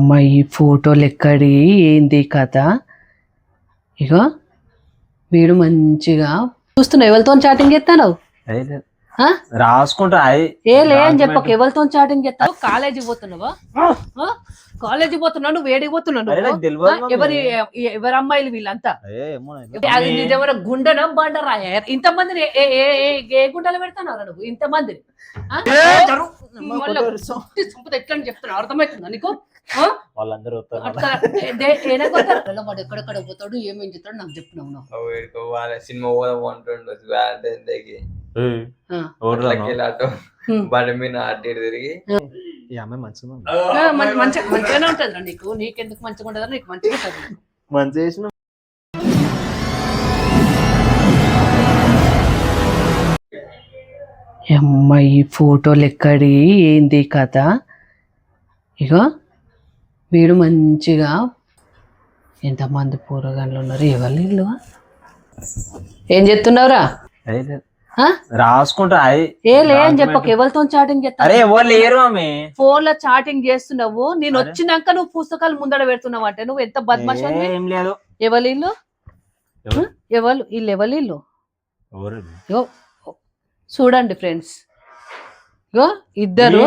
అమ్మాయి ఫోటోలు ఎక్కడి ఏంది కథ? ఇగో వీడు మంచిగా చూస్తున్నావు. ఎవరితో చాటింగ్ చేస్తావు? రాసుకుంటా ఏ లే అని చెప్పక. ఎవరితో చాటింగ్ చేస్తావు? కాలేజీ పోతున్నావా? కాలేజీ పోతున్నావు? నువ్వు వేడికి పోతున్నావు? ఎవరి అమ్మాయిలు వీళ్ళంతా? అది నిజమైన గుండెన బండరా? ఇంతమందిని ఏ గుండెలు పెడతావు నువ్వు? ఇంతమంది ఎట్లా చెప్తున్నావు? అర్థమవుతుందా నీకు? వాళ్ళందరూ ఎక్కడెక్కడ పోతాడు, ఏమేం చెప్తాడు నాకు చెప్పినావు. సినిమా పోదాం అంటుండు బండి మీద అడ్డు తిరిగి మంచిగానే ఉంటది నీకు. నీకెందుకు మంచిగా ఉంటదా? నీకు మంచిగా ఉంటది. మంచిగా అమ్మాయి ఫోటోలు ఎక్కడి ఏంది కథ? ఇగో వీడు మంచిగా ఎంతమంది పూరగాన్లు ఉన్నారు. ఎవరు ఇల్లు? ఏం చెప్తున్నావురా? రాసుకుంటా ఏ లే అని చెప్పక. ఎవరితో చాటింగ్ చేస్తావు? ఫోన్ లో చాటింగ్ చేస్తున్నావు. నేను వచ్చినాక నువ్వు పుస్తకాలు ముందడ పెడుతున్నావు అంటే నువ్వు ఎంత బద్మాష్. ఎవరి ఇల్లు? వీళ్ళు చూడండి ఫ్రెండ్స్, ఇగో ఇద్దరు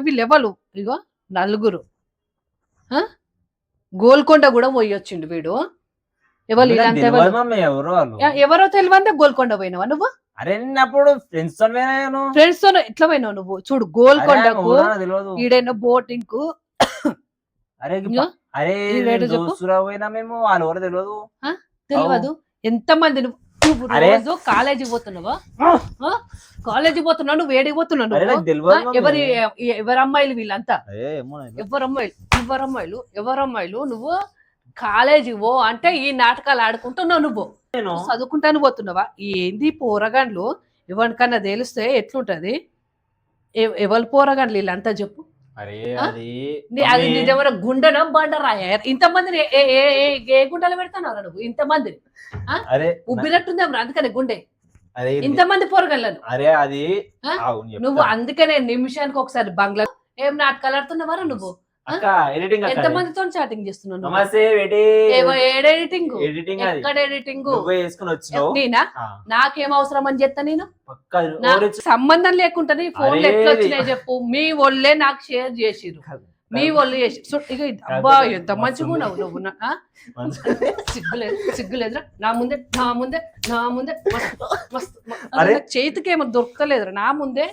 వీళ్ళు ఎవరు? ఇగో నలుగురు. గోల్కొండ కూడా పోయొచ్చిండు వీడు. ఎవరు ఎవరో తెలియదు. గోల్కొండ పోయినావా నువ్వు? ఫ్రెండ్స్ తో ఎట్లా పోయినావు నువ్వు? చూడు, గోల్కొండకు ఈడైనా బోటింగ్ కు తెలియదు. ఎంతమంది నువ్వు రోజు కాలేజీ పోతున్నావా? కాలేజీ పోతున్నావు? నువ్వు వేడికి పోతున్నావు? ఎవరి అమ్మాయిలు వీళ్ళంతా? ఎవరమ్మాయిలు నువ్వు కాలేజీ పో అంటే ఈ నాటకాలు ఆడుకుంటున్నావు. నువ్వు చదువుకుంటాను పోతున్నావా? ఏంది పోరగాండ్లు? ఎవరికన్నా తెలిస్తే ఎట్లుంటది? ఎవరు పోరగాండ్లు వీళ్ళంతా చెప్పు. అది నిజమైన గుండెన బండరా? ఇంతమందిని ఏ గుండెలు పెడతావు నువ్వు? ఇంతమందిని ఉబ్బినట్టుంది అందుకనే గుండె. ఇంతమంది పోరగాళ్ళను నువ్వు అందుకనే నిమిషానికి ఒకసారి బంగ్లా ఏం నాటకాలు ఆడుతున్నావారా నువ్వు? ఎంతమందితో చాటింగ్ చేస్తున్నావు? ఎక్కడ ఎడిటింగ్? నేనా? నాకేం అవసరం అని చెప్తా నేను? సంబంధం లేకుండా ఫోన్లు ఎట్లా వచ్చినాయి చెప్పు. మీ ఒళ్ళే నాకు షేర్ చేసిరు. మీ ఒళ్ళు చేసి ఇక అబ్బా ఎంత మంచిగా నువ్వు. సిగ్గులేదురా? నా ముందే మస్తు చేతికేమో దొరకలేదురా? నా ముందే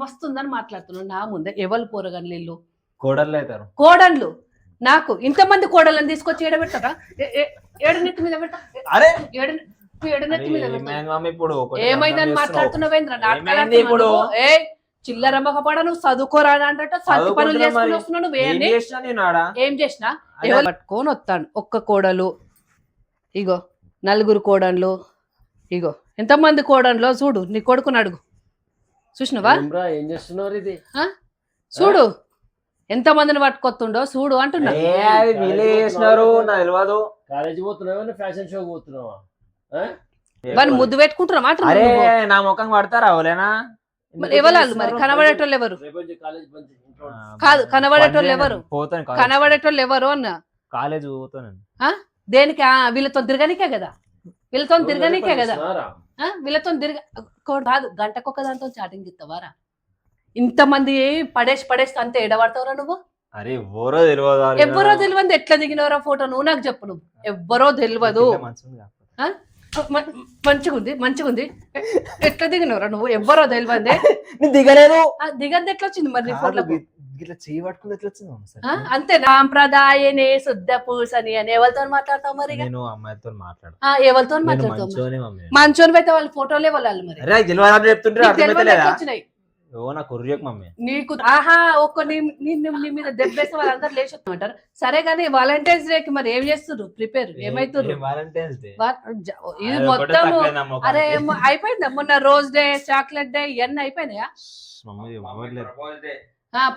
మస్తుందని మాట్లాడుతున్నాను. నా ముందే ఎవరు పోరగాన్లు ఇల్లు? కోడన్లు నాకు ఇంతమంది కోడళ్ళని తీసుకొచ్చి ఏడబెడతారా? ఏడునెత్తి మీద పెట్ట. ఏడునెత్తి మీద ఏమైందని మాట్లాడుతున్నావేంద్ర? నాటకాలు ఏ చిల్లరమ్మక పడ. నువ్వు చదువుకోరా అంటే సత్తి పనులు చేసుకుని వస్తున్నావు. నువ్వు ఏం చేసినా పట్టుకొని వస్తాను. ఒక్క కోడలు, ఇగో నలుగురు కోడన్లు, ఇగో ఎంతమంది కోడన్లో చూడు. నీ కొడుకుని అడుగు. చూసినవా? ఏం చేస్తున్నారు? ఇది చూడు ఎంతమందిని పట్టుకొస్తుండో చూడు అంటున్నా. కాలేజీ పోతున్నావా? ఫ్యాషన్ షో పోతున్నావా? వాడిని ముద్దు పెట్టుకుంటున్నా నా ముఖం పడతారా? ఎవరు మరి? కనబడేటోళ్ళు ఎవరు? కాదు, కనబడేటోళ్ళు ఎవరు? కనబడేటోళ్ళు ఎవరు అన్న? కాలేజీ పోతాను. దేనికి? వీళ్ళతో తిరగనికే కదా. వీళ్ళతో తిరగనికే కదా. వీళ్ళతో కాదు, గంటకొక్క దాంతో చాటింగ్ ఇస్తావారా? ఇంతమంది పడేసి అంతే ఎడబడతావురా నువ్వు? ఎవ్వరో తెలియదు. ఎట్లా దిగినవరా ఫోటో? నువ్వు నాకు చెప్పు. నువ్వు ఎవ్వరో తెలియదు. మంచిగుంది. ఎట్లా దిగినవరా నువ్వు? ఎవ్వరో తెలియదే. దిగలేదు. దిగంది ఎట్లా వచ్చింది మరి నీ ఫోటో? అంతే. సాంప్రదాయనే శుద్ధ పూసని అని ఎవరితో మాట్లాడతావు మరి? అమ్మాయితో మాట్లాడు. ఎవరితో మాట్లాడతావు? మంచోని అయితే వాళ్ళ ఫోటోలే వాళ్ళు మరి వచ్చినాయి నీకు. ఆహా ఒక్క నీ మీద దెబ్బేస్తే వాళ్ళందరూ లేచొస్తామంటారు. సరే గానీ వాలంటైన్స్ డేకి మరి ఏం చేస్తున్నారు? ప్రిపేర్ ఏమైతున్నారు? ఇది మొత్తం అరే అయిపోయిందా? మొన్న రోజ్ డే, చాక్లెట్ డే ఇవన్నీ అయిపోయినాయా?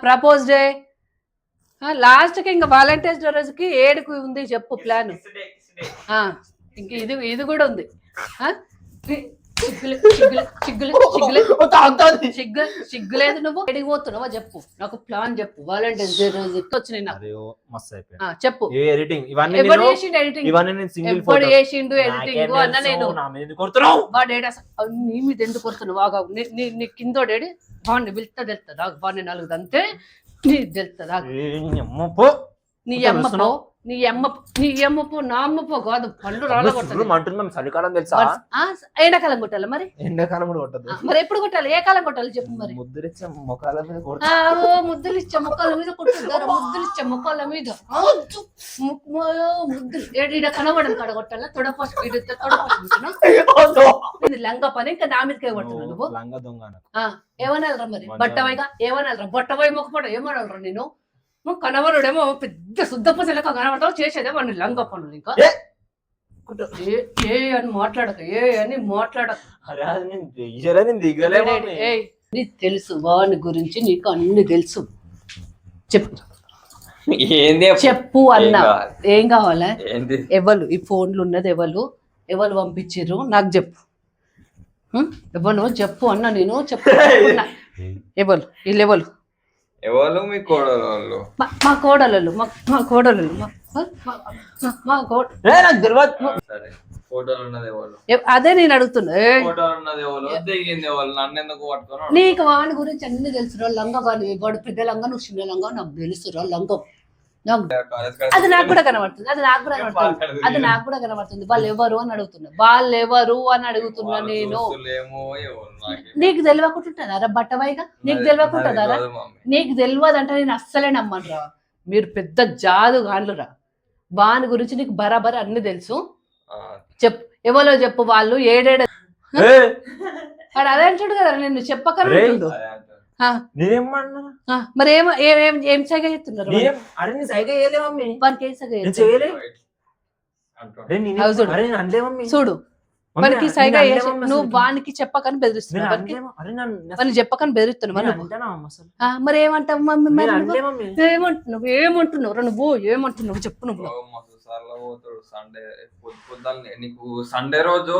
ప్రపోజ్ డే లాస్ట్ కి ఇంకా వాలంటైన్స్ డే రోజుకి ఏడుకు ఉంది చెప్పు ప్లాన్. ఇంక ఇది కూడా ఉంది. సిగ్గులేదు నువ్వు ఎడికి పోతున్నావా చెప్పు, నాకు ప్లాన్ చెప్పు. వాలంటీర్స్ డే రోజు వచ్చినాయి నాకు. మస్తు అయిపోయింది చెప్పు ఎడిటింగ్ ఇవన్నీ ఎవడు చేసిండు ఎడిటింగ్, ఇవన్నీ నేను సింగిల్ ఎప్పుడు చేసిండు ఎడిటింగ్ అన్న నేను. నా మీద ఎందుకు కొడుతున్నావు? వాడు నీ మీద ఎందుకు కొడుతున్నావు? వాగా నీ కిందోడేడి వాడిని వెళ్తా తెలుస్తుందా? వాడిని నలుగుదు అంతే నీ తెలుస్తుందా? నీ అమ్మపో నా అమ్మపో కాదు పండు రాళ్ళ చలికాలం తెలుసా? ఎండాకాలం కొట్టాలి మరి, ఎండాకాలం కూడా కొట్టదు మరి ఎప్పుడు కొట్టాలి? ఏ కాలం కొట్టాలి చెప్పు మరి. ముద్దులిచ్చే మొక్కల మీద ముద్దులు ఇచ్చే మొక్కల మీద కొట్టుకుంటారు, ముద్దులు ఇచ్చే మొక్కల మీద ముద్దులు ఏడ కనబడదు కాడ కొట్టాలా? తొడపాసు లంగా పని ఇంకా నా మీదకే కొడుతున్నావు నువ్వు. లంగా దొంగ ఏమనాలరా మరి? బట్టవైగా ఏమనాలరా? బొట్టవై మొక్కపడ ఏమనాలరా? నేను కనబడుడేమో పెద్ద శుద్ధపూస లెక్క కనబడతావు, చేసేదే వాడిని లంగ పనులు. ఇంకా ఏ అని మాట్లాడక, ఏ అని మాట్లాడక. నీకు తెలుసు వాని గురించి, నీకు అన్ని తెలుసు. చెప్పు చెప్పు అన్నా. ఏం కావాలా? ఎవరు ఈ ఫోన్లు ఉన్నది? ఎవరు పంపించారు నాకు చెప్పు. ఎవరు చెప్పు అన్నా. నేను చెప్పు. ఎవరు వీళ్ళు? ఎవరు మీ కోడలు? మా కోడలు ఫోటోలు ఉన్నది ఎవరు? అదే నేను అడుగుతున్నా. ఫోటోలు ఉన్నది ఎవరు? దిగింది ఎవరు? నన్ను ఎందుకు పట్టుకున్నావు? నీకు వాని గురించి అన్ని తెలుసురా. లంగా కానీ వాడు పెద్ద లంగా, నువ్వు చిన్న లంగా, నాకు తెలుసురా లంగం. అది నాకు కూడా కనబడుతుంది, వాళ్ళు ఎవరు అని అడుగుతున్నా నేను. నీకు తెలియకుంటుంటారా బట్టవాయిగా? నీకు తెలియకుంటుందారా? నీకు తెలియదు అంటే నేను అస్సలే నమ్మనురా. మీరు పెద్ద జాదు గాన్లురా. వాని గురించి నీకు బరాబర్ అన్ని తెలుసు. చెప్పు ఎవరో చెప్పు. వాళ్ళు ఏడేడ వాడు అదే అంటాడు కదా, నేను చెప్పకనే మరి ఏం సైగ చేస్తున్నారు? చూడు మనకి సైగ నువ్వు వానికి చెప్పకని బెదిరిస్తున్నావు, చెప్పకని బెదిరిస్తున్నావు. మరి ఏమంటావు మమ్మీ? ఏమంటున్నావు నువ్వు? ఏమంటున్నావు చెప్పు. నువ్వు సండే రోజు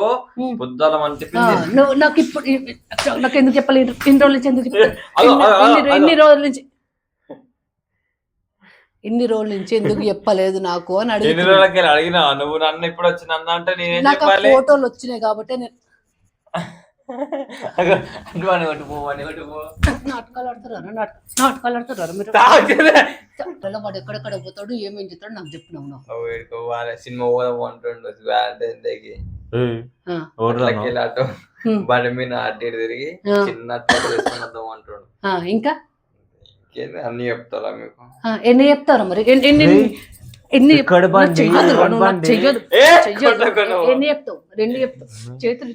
నాకు ఇప్పుడు నాకు ఎందుకు చెప్పలేదు? ఇన్ని రోజుల నుంచి ఎందుకు చెప్పలేదు? ఇన్ని రోజుల నుంచి ఎందుకు చెప్పలేదు నాకు అని అడిగినా. నువ్వు నన్ను ఇప్పుడు వచ్చిన అంటే నాకు ఫోటోలు వచ్చినాయి కాబట్టి నేను నాటకాలు ఆడుతున్నారు మీరు. వాడు ఎక్కడెక్కడ పోతాడు, ఏమేం చెప్తాడు నాకు చెప్పినావు. సినిమా పోదాం అంటుండు బండి మీద అటు తిరిగి చిన్న అంటుండు. ఇంకా అన్ని చెప్తారా మీకు? ఎన్ని చెప్తారా మరి? ఎన్ని ఎన్ని చేతులు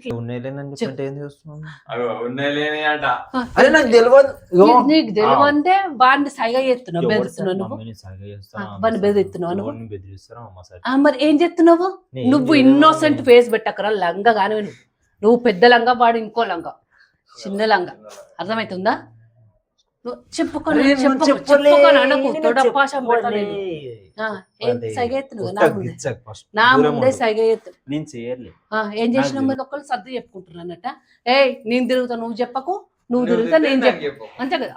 నీకు తెలివంటే వాడిని సైగా చేస్తున్నావు, బెదిరిస్తున్నావు. వాడిని బెదిరిస్తున్నావు. మరి ఏం చెప్తున్నావు నువ్వు? ఇన్నోసెంట్ ఫేస్ పెట్టకరా. లంగా కానీ నువ్వు పెద్ద లంగా, వాడు ఇంకో లంగా, చిన్న లంగా. అర్థమవుతుందా? చెప్పుకొని నా ముందే సైగ ఏం చేసిన ఒకళ్ళు సర్ది చెప్పుకుంటున్నా అన్నట్ట. నేను తిరుగుతా నువ్వు చెప్పకు, నువ్వు తిరుగుతా నేను చెప్పు. అంతే కదా,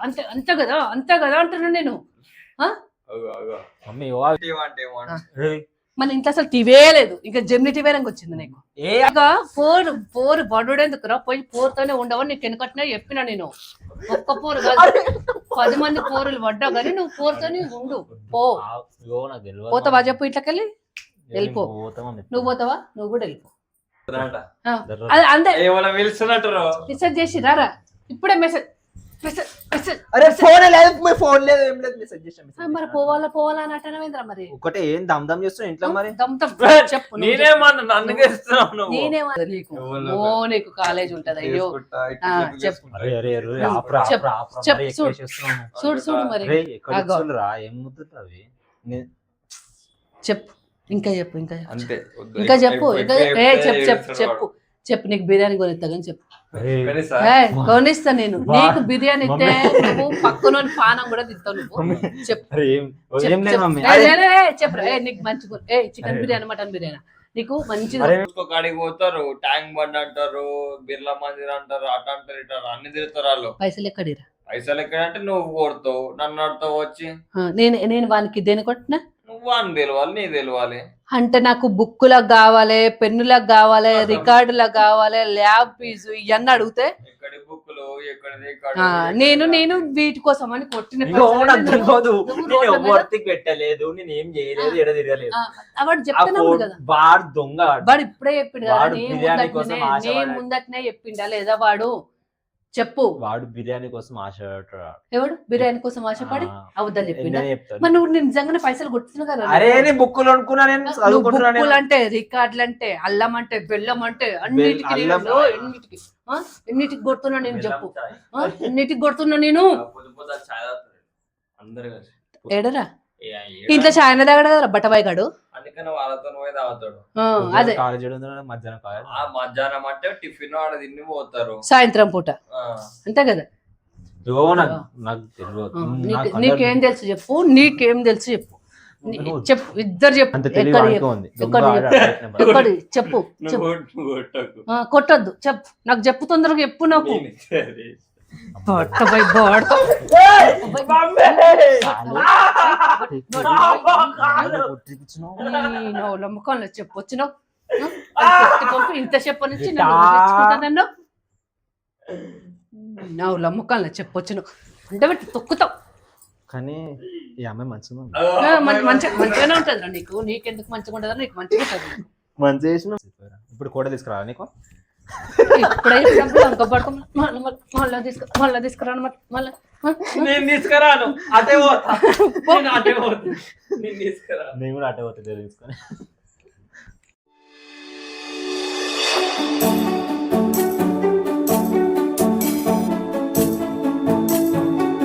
అంతే కదా అంటున్నా నేను. మన ఇంట్లో అసలు టీవీ లేదు, ఇంకా జెమిని టీవీ వచ్చింది నీకు. పోరు బడుడేందుకురా? పోయి పోరుతోనే ఉండవని నీకు వెనకట్నే చెప్పినా నేను. ఒక్క పోరు కాదు 10 మంది పోరులు పడ్డా కానీ నువ్వు పోరుతోనే ఉండు. పోతావా చెప్పు? ఇట్లకెళ్ళి వెళ్ళిపో. నువ్వు పోతావా? నువ్వు కూడా వెళ్ళిపో. అంతే మెసేజ్ చేసి రారా ఇప్పుడే. మెసేజ్ మరి పోవాలా అని అంటావేంద్రా? మరి ఒకటే ఏం దమ్ చేస్తున్నా ఇంట్లో. మరి చెప్పు. నీకు కాలేజ్ ఉంటది. అయ్యో చూడు మరి చెప్పు. ఇంకా చెప్పు. నీకు బిర్యానీ కొనిస్తా కానీ చెప్పు. కొనిస్తా నేను. నీకు బిర్యానీ ఇస్తే నువ్వు పక్కన పానం కూడా తింటావు. నువ్వు చెప్పు. చెప్పు నీకు మంచి చికెన్ బిర్యానీ, మటన్ బిర్యానీ నీకు మంచిది అరే కాడికి పోతారు, ట్యాంక్ బండ్ అంటారు, బిర్లా మందిర్ అంటారు, అట అంటారు ఇట అన్ని తిరుగుతారు వాళ్ళు. పైసలు ఎక్కడిరా? పైసలు ఎక్కడంటే నువ్వు కొడతావు, నన్ను అడతావు వచ్చి. నేను వానికి దేని కొట్టినా? నువ్వు అని తెలవాలి, నీ తెలవాలి. అంటే నాకు బుక్కులకు కావాలి, పెన్నులకు కావాలి, రికార్డులకు కావాలి, ల్యాబ్ ఫీజు ఇవన్నీ అడిగితే ఎక్కడి బుక్కులు ఎక్కడిది నేను వీటి కోసం అని కొట్టిన వర్తికి పెట్టలేదు, నేను ఏం చేయలేదు, ఎడ తిరగలేదు. వాడు చెప్తాను కదా, వాడు దొంగ. వాడు ఇప్పుడే చెప్పిండు కదా, వాడు బిర్యానీ కోసం నేను ఆశపడ్డాడు. ముందటనే చెప్పిండా లేదా వాడు? చెప్పు. వాడు బిర్యానీ కోసం ఆశపడ్డాడు. ఎవడు బిర్యానీ కోసం ఆశపడి అవద్దని చెప్పిండా? చెప్తాను. మరి నువ్వు నిజంగానే పైసలు కొట్టుతున్నావు కదా. అరే నేను బుక్కులు అనుకున్నా, నేను చదువుకుంటున్నా. బుక్కులు అంటే, రికార్డులు అంటే, అల్లం అంటే, బెల్లం అంటే అన్నిటికి అల్లం. ఎన్నిటికి కొడుతున్నా నేను చెప్పు. ఎన్నిటికి కొడుతున్నా నేను? అందరు కలిసి ఏడరా ఇంట్లో చాయన తాగడా కదా బట్టబాయ్ గాడు. అందుకని వాళ్ళతో పోయి తాగుతాడు. అదే కాలేజ్ మధ్యాహ్నం కాలేజ్. ఆ మధ్యాహ్నం అంటే టిఫిన్ ఆడ తిని పోతారు, సాయంత్రం పూట అంతే కదా. నాకు తెలియదు. నీకేం తెలుసు చెప్పు, నీకేం తెలుసు చెప్పు, చెప్పు, ఇద్దరు చెప్పు. ఎక్కడి చెప్పు, కొట్టద్దు చెప్పు, నాకు చెప్పు, తొందరగా చెప్పు నాకు. నమ్మకంలో చెప్పు వచ్చినావు, ఇంత చెప్పనిచ్చి నన్ను నవ్వు నమ్మకంలో చెప్పొచ్చును అంటే పెట్టి తొక్కుతావు. కానీ ఈ అమ్మాయి మంచిగా మంచిగానే ఉంటది రా నీకు. నీకెందుకు మంచిగా ఉంటుందా? నీకు మంచిగా ఉంటుంది. మంచిగా చేసిన. ఇప్పుడు కూడా తీసుకురా నీకు. ఇప్పుడైతే అంక పడుకో, మళ్ళీ తీసుకురాను. మళ్ళీ నేను తీసుకురాను, అటే పోతా. నేను కూడా అటే పోతా తీసుకొని.